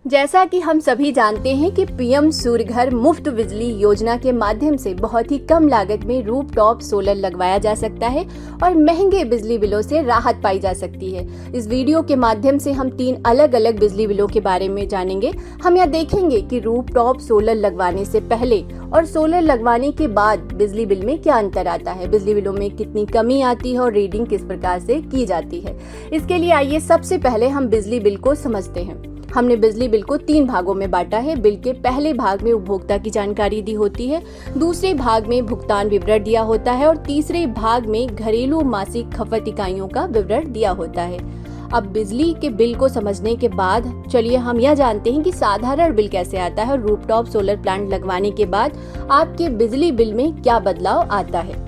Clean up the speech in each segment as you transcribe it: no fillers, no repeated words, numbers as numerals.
जैसा कि हम सभी जानते हैं कि पीएम सूर्य घर मुफ्त बिजली योजना के माध्यम से बहुत ही कम लागत में रूफटॉप सोलर लगवाया जा सकता है और महंगे बिजली बिलों से राहत पाई जा सकती है। इस वीडियो के माध्यम से हम 3 अलग अलग बिजली बिलों के बारे में जानेंगे। हम यह देखेंगे कि रूफटॉप सोलर लगवाने से पहले और सोलर लगवाने के बाद बिजली बिल में क्या अंतर आता है, बिजली बिलों में कितनी कमी आती है और रीडिंग किस प्रकार से की जाती है। इसके लिए आइए सबसे पहले हम बिजली बिल को समझते हैं। हमने बिजली बिल को 3 भागों में बांटा है। बिल के पहले भाग में उपभोक्ता की जानकारी दी होती है, दूसरे भाग में भुगतान विवरण दिया होता है और तीसरे भाग में घरेलू मासिक खपत इकाइयों का विवरण दिया होता है। अब बिजली के बिल को समझने के बाद चलिए हम यह जानते हैं कि साधारण बिल कैसे आता है और रूफटॉप सोलर प्लांट लगवाने के बाद आपके बिजली बिल में क्या बदलाव आता है।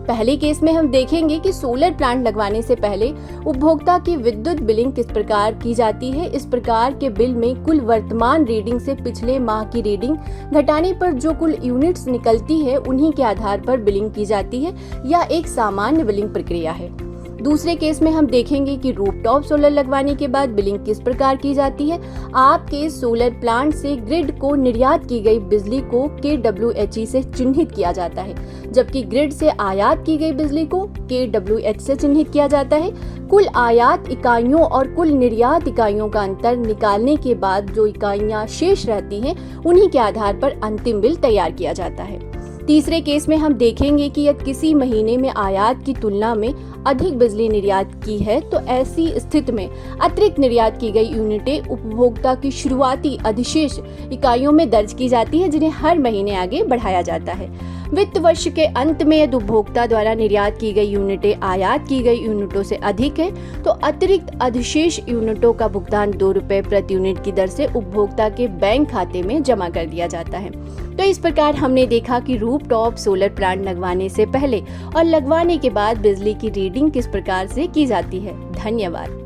पहले केस में हम देखेंगे कि सोलर प्लांट लगवाने से पहले उपभोक्ता की विद्युत बिलिंग किस प्रकार की जाती है। इस प्रकार के बिल में कुल वर्तमान रीडिंग से पिछले माह की रीडिंग घटाने पर जो कुल यूनिट्स निकलती है उन्हीं के आधार पर बिलिंग की जाती है। यह एक सामान्य बिलिंग प्रक्रिया है। दूसरे केस में हम देखेंगे कि रूफटॉप सोलर लगवाने के बाद बिलिंग किस प्रकार की जाती है। आपके सोलर प्लांट से ग्रिड को निर्यात की गई बिजली को kWhe से चिन्हित किया जाता है, जबकि ग्रिड से आयात की गई बिजली को kWh से चिन्हित किया जाता है। कुल आयात इकाइयों और कुल निर्यात इकाइयों का अंतर निकालने के बाद जो इकाइयां शेष रहती हैं उन्हीं के आधार पर अंतिम बिल तैयार किया जाता है। तीसरे केस में हम देखेंगे कि यदि किसी महीने में आयात की तुलना में अधिक बिजली निर्यात की है तो ऐसी स्थिति में अतिरिक्त निर्यात की गई यूनिटें उपभोक्ता की शुरुआती अधिशेष इकाइयों में दर्ज की जाती है, जिन्हें हर महीने आगे बढ़ाया जाता है। वित्त वर्ष के अंत में यदि उपभोक्ता द्वारा निर्यात की गई यूनिटें आयात की गई यूनिटों से अधिक है तो अतिरिक्त अधिशेष यूनिटों का भुगतान 2 रुपए प्रति यूनिट की दर से उपभोक्ता के बैंक खाते में जमा कर दिया जाता है। तो इस प्रकार हमने देखा कि रूफटॉप सोलर प्लांट लगवाने से पहले और लगवाने के बाद बिजली की रीडिंग किस प्रकार से की जाती है। धन्यवाद।